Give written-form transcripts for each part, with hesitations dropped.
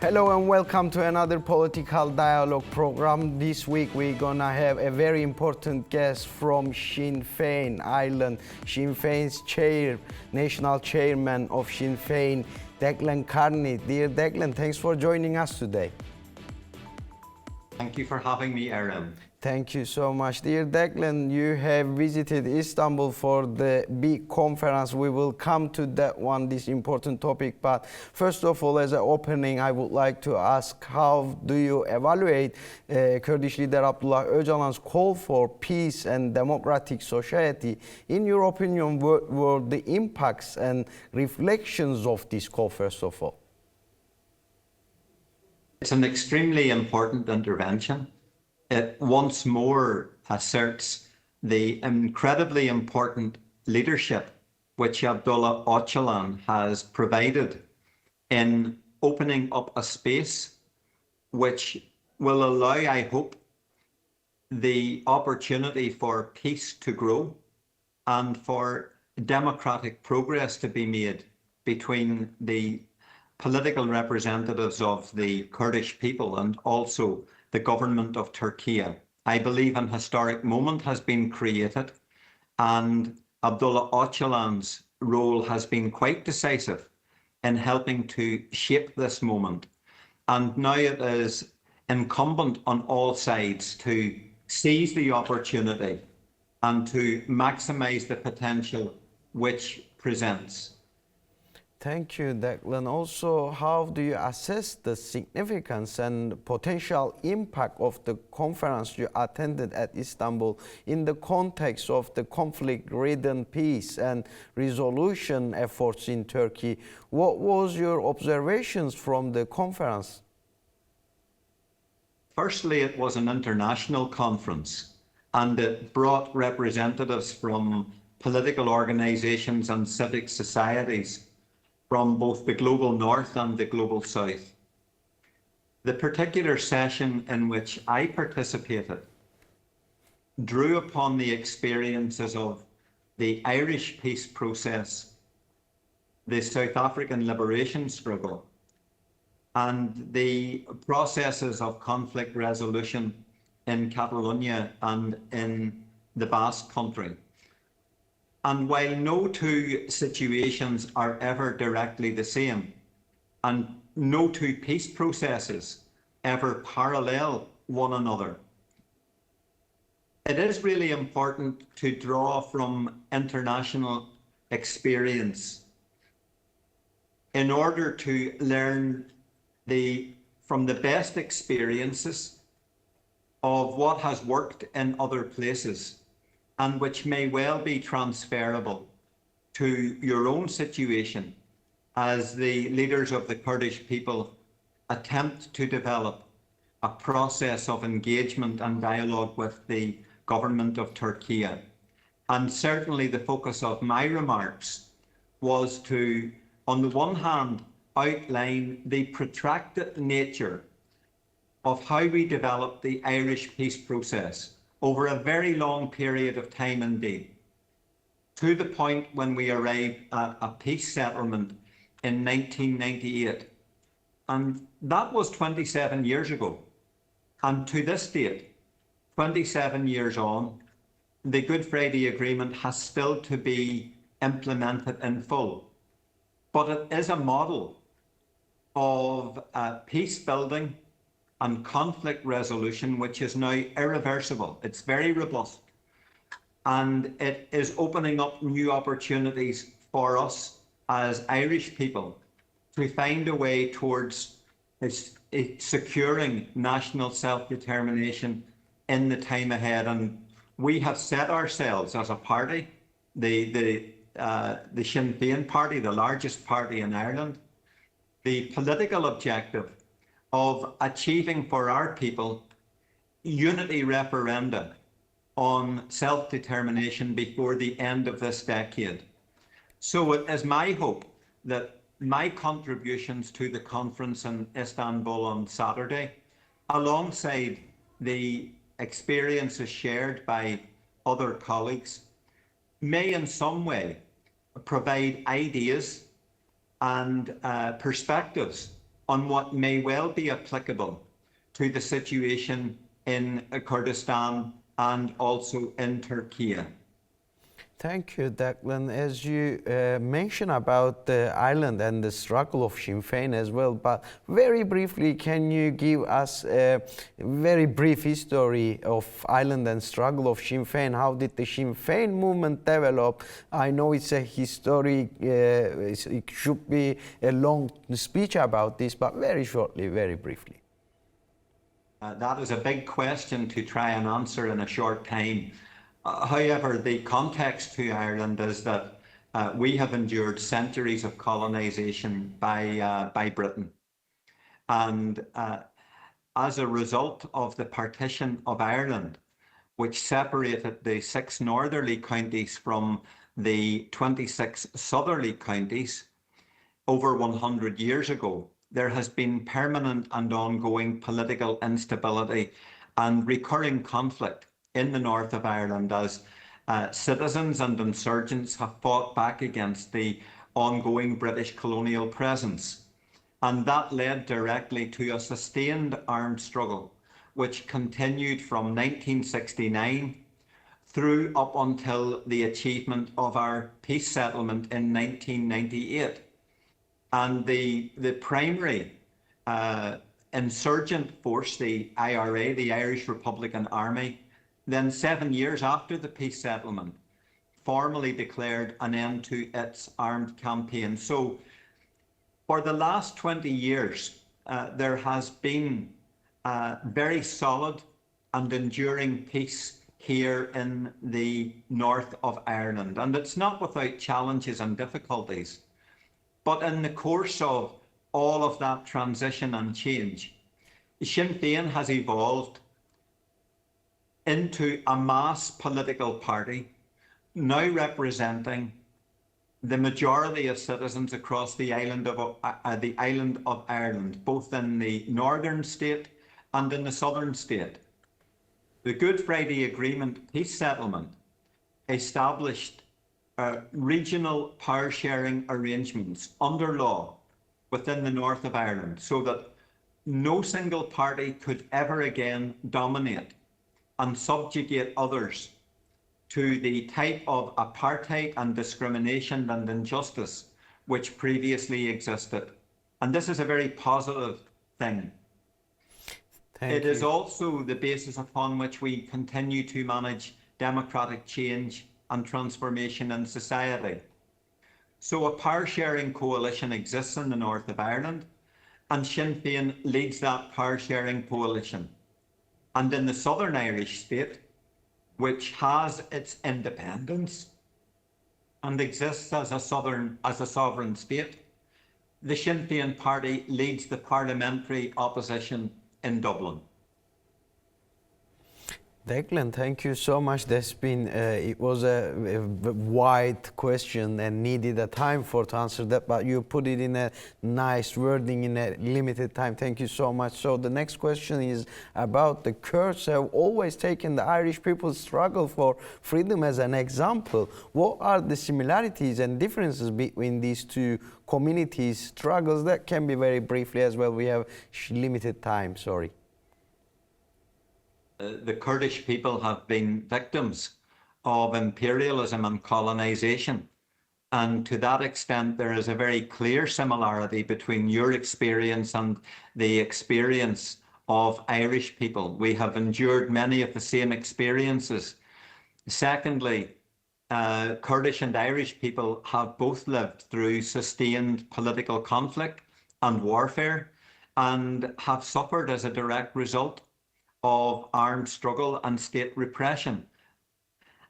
Hello and welcome to another political dialogue program. This week we're gonna have a very important guest from Sinn Féin Ireland. Sinn Féin's national chairman of Sinn Féin, Declan Kearney. Dear Declan, thanks for joining us today. Thank you for having me, Erem. Thank you so much. Dear Declan, you have visited Istanbul for the big conference. We will come to that one, this important topic. But first of all, as an opening, I would like to ask, how do you evaluate Kurdish leader Abdullah Öcalan's call for peace and democratic society? In your opinion, what were the impacts and reflections of this call, first of all? It's an extremely important intervention. It once more asserts the incredibly important leadership which Abdullah Öcalan has provided in opening up a space which will allow, I hope, the opportunity for peace to grow and for democratic progress to be made between the political representatives of the Kurdish people and also the government of Turkiye. I believe an historic moment has been created, and Abdullah Öcalan's role has been quite decisive in helping to shape this moment. And now it is incumbent on all sides to seize the opportunity and to maximize the potential which presents. Thank you, Declan. Also, how do you assess the significance and potential impact of the conference you attended at Istanbul in the context of the conflict-ridden peace and resolution efforts in Turkey? What was your observations from the conference? Firstly, it was an international conference, and it brought representatives from political organizations and civic societies from both the global north and the global south. The particular session in which I participated drew upon the experiences of the Irish peace process, the South African liberation struggle, and the processes of conflict resolution in Catalonia and in the Basque Country. And while no two situations are ever directly the same, and no two peace processes ever parallel one another, it is really important to draw from international experience in order to learn from the best experiences of what has worked in other places, and which may well be transferable to your own situation as the leaders of the Kurdish people attempt to develop a process of engagement and dialogue with the government of Turkiye. And certainly the focus of my remarks was to, on the one hand, outline the protracted nature of how we developed the Irish peace process over a very long period of time indeed, to the point when we arrived at a peace settlement in 1998. And that was 27 years ago. And to this date, 27 years on, the Good Friday Agreement has still to be implemented in full. But it is a model of peace building and conflict resolution, which is now irreversible. It's very robust. And it is opening up new opportunities for us as Irish people to find a way towards securing national self-determination in the time ahead. And we have set ourselves as a party, the Sinn Féin party, the largest party in Ireland, the political objective of achieving for our people unity referenda on self-determination before the end of this decade. So it is my hope that my contributions to the conference in Istanbul on Saturday, alongside the experiences shared by other colleagues, may in some way provide ideas and perspectives on what may well be applicable to the situation in Kurdistan and also in Turkiye. Thank you, Declan. As you mentioned about the island and the struggle of Sinn Féin as well, but very briefly, can you give us a very brief history of island and struggle of Sinn Féin? How did the Sinn Féin movement develop? I know it's a history, it should be a long speech about this, but very shortly, very briefly. That is a big question to try and answer in a short time. However, the context to Ireland is that we have endured centuries of colonisation by Britain. And as a result of the partition of Ireland, which separated the 6 northerly counties from the 26 southerly counties over 100 years ago, there has been permanent and ongoing political instability and recurring conflict in the north of Ireland as citizens and insurgents have fought back against the ongoing British colonial presence. And that led directly to a sustained armed struggle, which continued from 1969 through up until the achievement of our peace settlement in 1998. And the primary insurgent force, the IRA, the Irish Republican Army, then 7 years after the peace settlement, formally declared an end to its armed campaign. So for the last 20 years, there has been very solid and enduring peace here in the north of Ireland. And it's not without challenges and difficulties. But in the course of all of that transition and change, Sinn Féin has evolved into a mass political party now representing the majority of citizens across the island of Ireland, both in the northern state and in the southern state. The Good Friday Agreement peace settlement established regional power sharing arrangements under law within the north of Ireland so that no single party could ever again dominate and subjugate others to the type of apartheid and discrimination and injustice which previously existed. And this is a very positive thing. It is also the basis upon which we continue to manage democratic change and transformation in society. So a power sharing coalition exists in the north of Ireland, and Sinn Féin leads that power sharing coalition. And in the southern Irish state, which has its independence and exists as a sovereign state, the Sinn Féin party leads the parliamentary opposition in Dublin. Declan, thank you so much. It was a wide question and needed a time to answer that, but you put it in a nice wording in a limited time. Thank you so much. So the next question is about the Kurds have always taken the Irish people's struggle for freedom as an example. What are the similarities and differences between these two communities' struggles? That can be very briefly as well. We have limited time, sorry. The Kurdish people have been victims of imperialism and colonization. And to that extent, there is a very clear similarity between your experience and the experience of Irish people. We have endured many of the same experiences. Secondly, Kurdish and Irish people have both lived through sustained political conflict and warfare and have suffered as a direct result of armed struggle and state repression.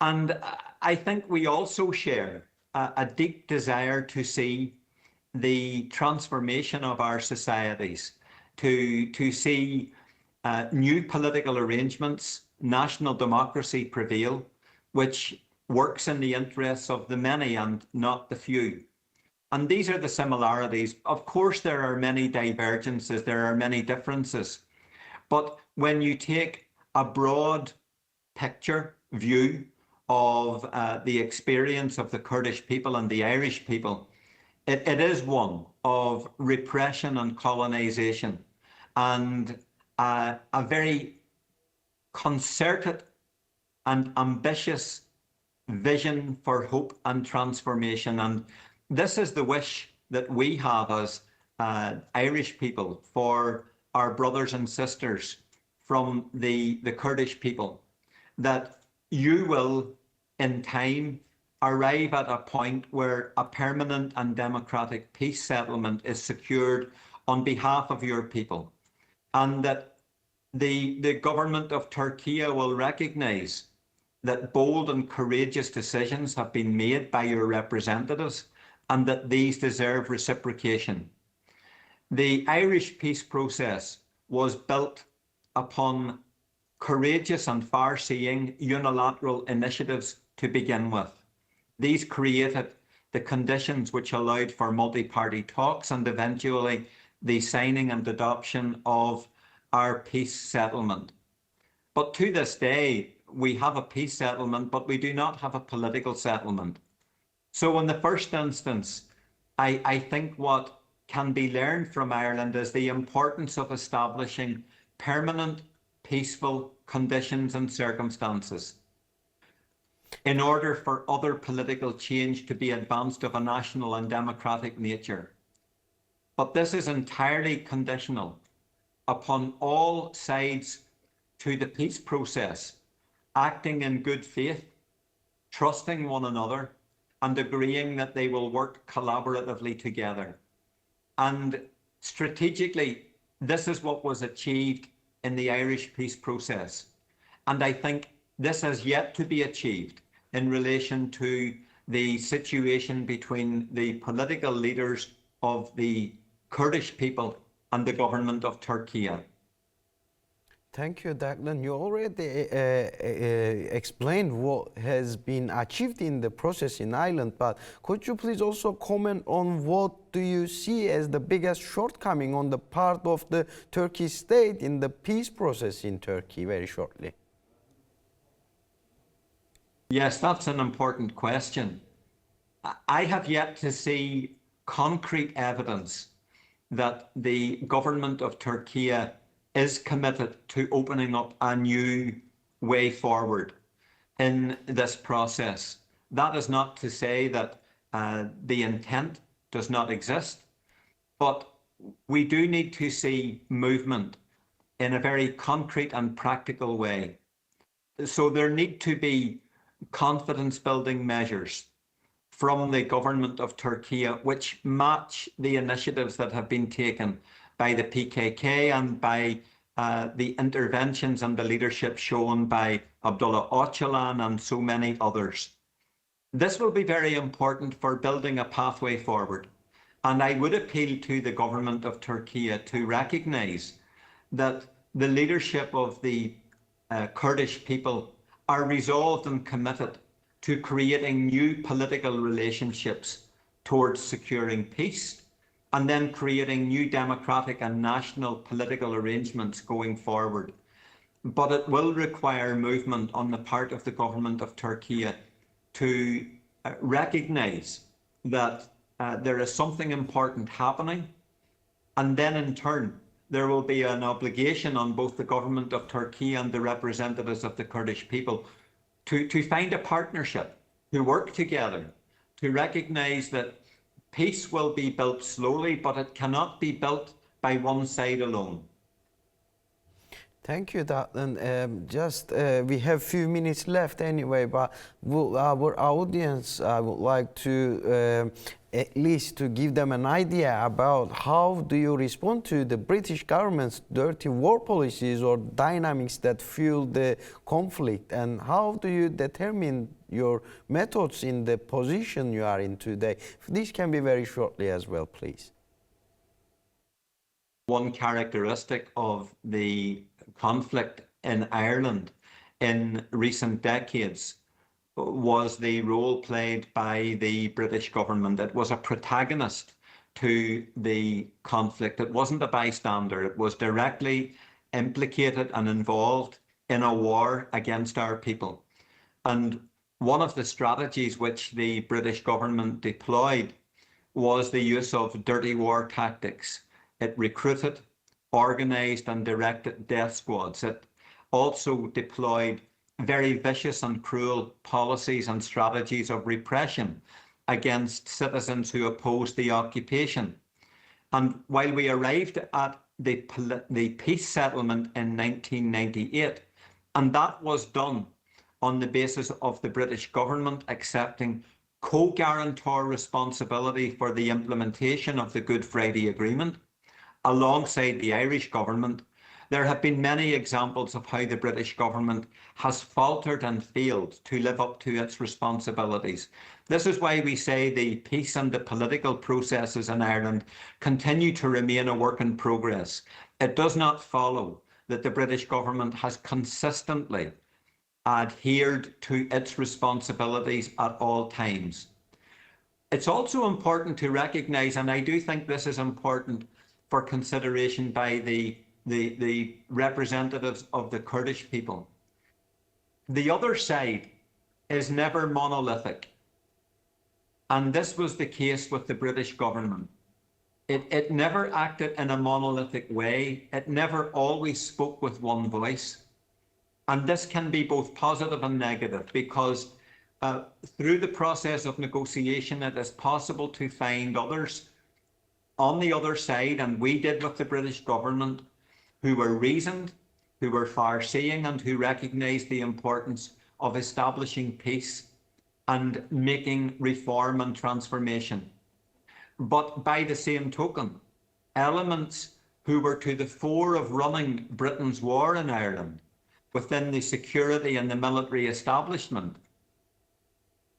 And I think we also share a deep desire to see the transformation of our societies, to see new political arrangements, national democracy prevail, which works in the interests of the many and not the few. And these are the similarities. Of course, there are many divergences, there are many differences. But when you take a broad picture view of the experience of the Kurdish people and the Irish people, it is one of repression and colonization, and a very concerted and ambitious vision for hope and transformation. And this is the wish that we have as Irish people for our brothers and sisters from the Kurdish people, that you will in time arrive at a point where a permanent and democratic peace settlement is secured on behalf of your people, and that the government of Turkiye will recognise that bold and courageous decisions have been made by your representatives and that these deserve reciprocation. The Irish peace process was built upon courageous and far-seeing unilateral initiatives to begin with. These created the conditions which allowed for multi-party talks and eventually the signing and adoption of our peace settlement. But to this day, we have a peace settlement, but we do not have a political settlement. So in the first instance, I think what can be learned from Ireland is the importance of establishing permanent, peaceful conditions and circumstances in order for other political change to be advanced of a national and democratic nature. But this is entirely conditional upon all sides to the peace process acting in good faith, trusting one another, and agreeing that they will work collaboratively together. And strategically, this is what was achieved in the Irish peace process. And I think this has yet to be achieved in relation to the situation between the political leaders of the Kurdish people and the government of Turkiye. Thank you, Declan. You already explained what has been achieved in the process in Ireland, but could you please also comment on what do you see as the biggest shortcoming on the part of the Turkish state in the peace process in Turkey, very shortly? Yes, that's an important question. I have yet to see concrete evidence that the government of Turkiye is committed to opening up a new way forward in this process. That is not to say that the intent does not exist, but we do need to see movement in a very concrete and practical way. So there need to be confidence building measures from the government of Turkiye which match the initiatives that have been taken by the PKK and by the interventions and the leadership shown by Abdullah Öcalan and so many others. This will be very important for building a pathway forward. And I would appeal to the government of Turkiye to recognise that the leadership of the Kurdish people are resolved and committed to creating new political relationships towards securing peace, and then creating new democratic and national political arrangements going forward. But it will require movement on the part of the government of Turkiye to recognise that there is something important happening, and then in turn there will be an obligation on both the government of Turkiye and the representatives of the Kurdish people to find a partnership, to work together, to recognise that peace will be built slowly, but it cannot be built by one side alone. Thank you, Declan. We have few minutes left anyway, but our audience, I would like to at least to give them an idea about how do you respond to the British government's dirty war policies or dynamics that fuel the conflict, and how do you determine your methods in the position you are in today? This can be very shortly as well, please. One characteristic of the conflict in Ireland in recent decades was the role played by the British government. It was a protagonist to the conflict. It wasn't a bystander. It was directly implicated and involved in a war against our people. And one of the strategies which the British government deployed was the use of dirty war tactics. It recruited, organised and directed death squads. It also deployed very vicious and cruel policies and strategies of repression against citizens who opposed the occupation. And while we arrived at the peace settlement in 1998, and that was done on the basis of the British government accepting co-guarantor responsibility for the implementation of the Good Friday Agreement, alongside the Irish government, there have been many examples of how the British government has faltered and failed to live up to its responsibilities. This is why we say the peace and the political processes in Ireland continue to remain a work in progress. It does not follow that the British government has consistently adhered to its responsibilities at all times. It's also important to recognise, and I do think this is important for consideration by the representatives of the Kurdish people. The other side is never monolithic. And this was the case with the British government. It never acted in a monolithic way. It never always spoke with one voice. And this can be both positive and negative, because through the process of negotiation, it is possible to find others on the other side, and we did with the British government, who were reasoned, who were far-seeing, and who recognised the importance of establishing peace and making reform and transformation. But by the same token, elements who were to the fore of running Britain's war in Ireland within the security and the military establishment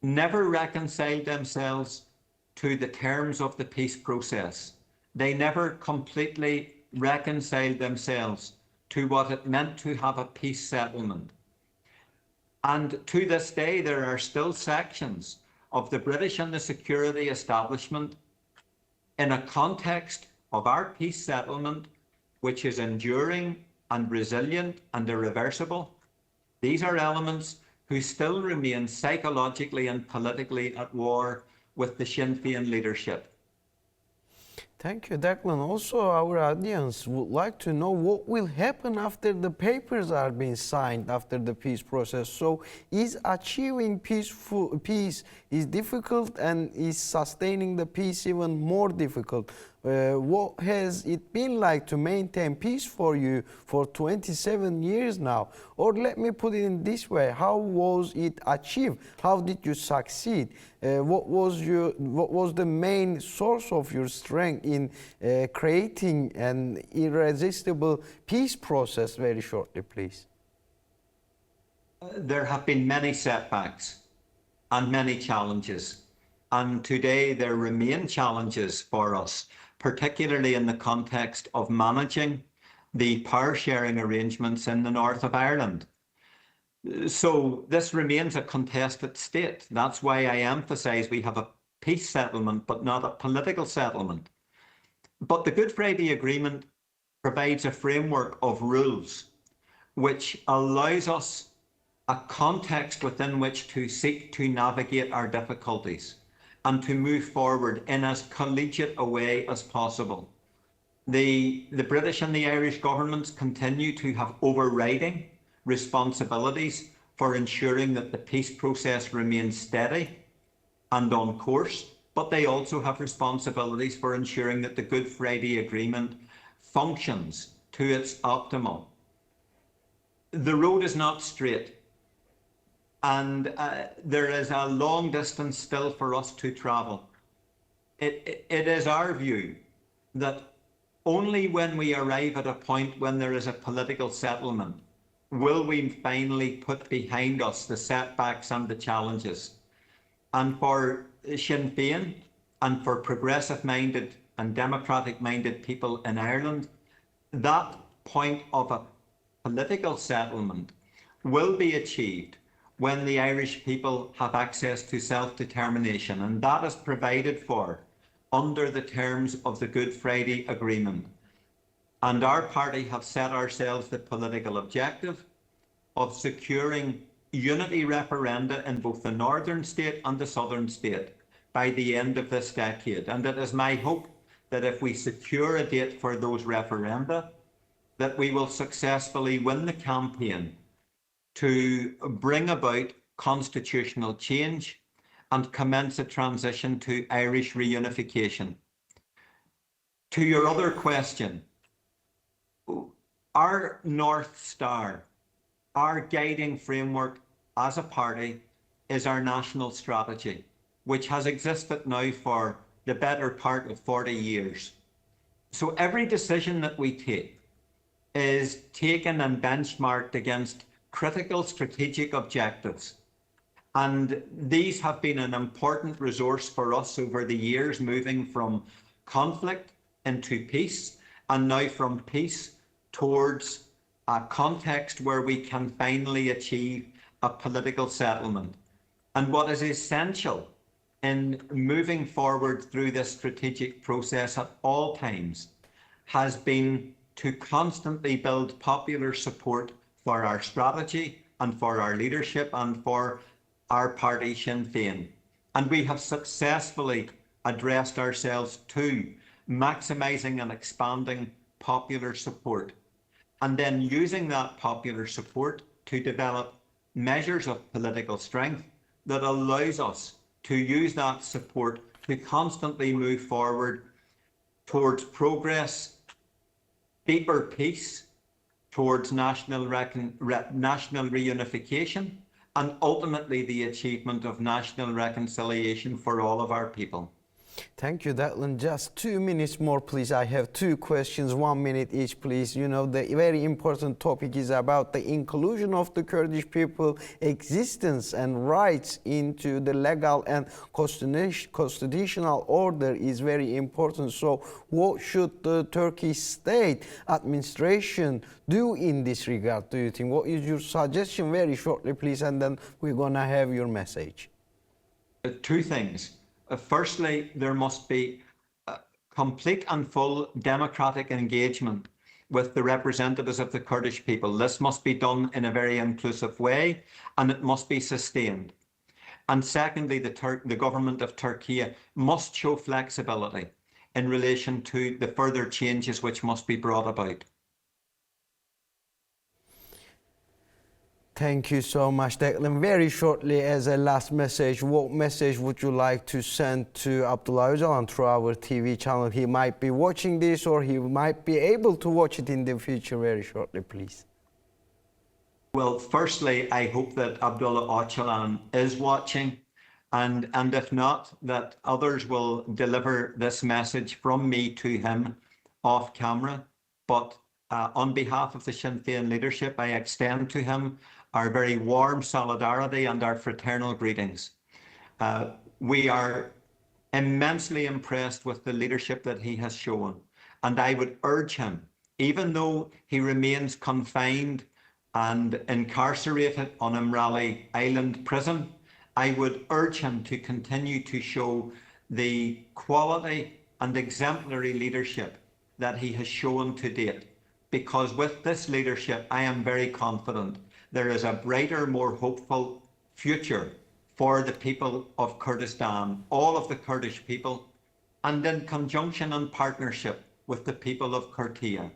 never reconciled themselves to the terms of the peace process. They never completely reconciled themselves to what it meant to have a peace settlement. And to this day, there are still sections of the British and the security establishment in a context of our peace settlement, which is enduring and resilient and irreversible. These are elements who still remain psychologically and politically at war with the Sinn Féin leadership. Thank you, Declan. Also, our audience would like to know what will happen after the papers are being signed after the peace process. So, is achieving peace is difficult, and is sustaining the peace even more difficult? What has it been like to maintain peace for you for 27 years now? Or let me put it in this way: how was it achieved? How did you succeed? What was the main source of your strength in creating an irresistible peace process? Very shortly, please. There have been many setbacks and many challenges, and today there remain challenges for us, particularly in the context of managing the power sharing arrangements in the north of Ireland. So this remains a contested state. That's why I emphasise we have a peace settlement, but not a political settlement. But the Good Friday Agreement provides a framework of rules which allows us a context within which to seek to navigate our difficulties and to move forward in as collegiate a way as possible. The British and the Irish governments continue to have overriding responsibilities for ensuring that the peace process remains steady and on course, but they also have responsibilities for ensuring that the Good Friday Agreement functions to its optimal. The road is not straight, and there is a long distance still for us to travel. It is our view that only when we arrive at a point when there is a political settlement will we finally put behind us the setbacks and the challenges. And for Sinn Féin and for progressive-minded and democratic-minded people in Ireland, that point of a political settlement will be achieved when the Irish people have access to self-determination, and that is provided for under the terms of the Good Friday Agreement. And our party have set ourselves the political objective of securing unity referenda in both the northern state and the southern state by the end of this decade. And it is my hope that if we secure a date for those referenda, that we will successfully win the campaign to bring about constitutional change and commence a transition to Irish reunification. To your other question, our North Star, our guiding framework as a party is our national strategy, which has existed now for the better part of 40 years. So every decision that we take is taken and benchmarked against critical strategic objectives. And these have been an important resource for us over the years, moving from conflict into peace, and now from peace towards a context where we can finally achieve a political settlement. And what is essential in moving forward through this strategic process at all times has been to constantly build popular support for our strategy and for our leadership and for our party Sinn Féin. And we have successfully addressed ourselves to maximising and expanding popular support, and then using that popular support to develop measures of political strength that allows us to use that support to constantly move forward towards progress, deeper peace, towards national reunification, and ultimately the achievement of national reconciliation for all of our people. Thank you, Declan. Just 2 minutes more, please. I have 2 questions, 1 minute each, please. You know, the very important topic is about the inclusion of the Kurdish people existence and rights into the legal and constitutional order is very important. So what should the Turkish state administration do in this regard, do you think? What is your suggestion? Very shortly, please, and then we're going to have your message. 2 things. Firstly, there must be complete and full democratic engagement with the representatives of the Kurdish people. This must be done in a very inclusive way, and it must be sustained. And secondly, the government of Turkiye must show flexibility in relation to the further changes which must be brought about. Thank you so much, Declan. Very shortly, as a last message, what message would you like to send to Abdullah Öcalan through our TV channel? He might be watching this, or he might be able to watch it in the future. Very shortly, please. Well, firstly, I hope that Abdullah Öcalan is watching, and if not, that others will deliver this message from me to him off camera. But on behalf of the Sinn Féin leadership, I extend to him our very warm solidarity and our fraternal greetings. We are immensely impressed with the leadership that he has shown, and I would urge him, even though he remains confined and incarcerated on Imrali Island prison, I would urge him to continue to show the quality and exemplary leadership that he has shown to date. Because with this leadership, I am very confident there is a brighter, more hopeful future for the people of Kurdistan, all of the Kurdish people, and in conjunction and partnership with the people of Turkiye.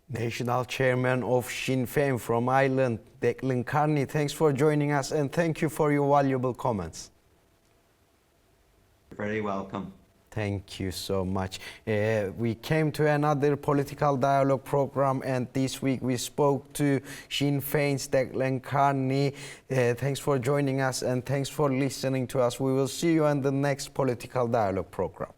National Chairman of Sinn Féin from Ireland, Declan Kearney, thanks for joining us, and thank you for your valuable comments. You're very welcome. Thank you so much. We came to another political dialogue program, and this week we spoke to Sinn Féin's Declan Kearney. Thanks for joining us, and thanks for listening to us. We will see you on the next political dialogue program.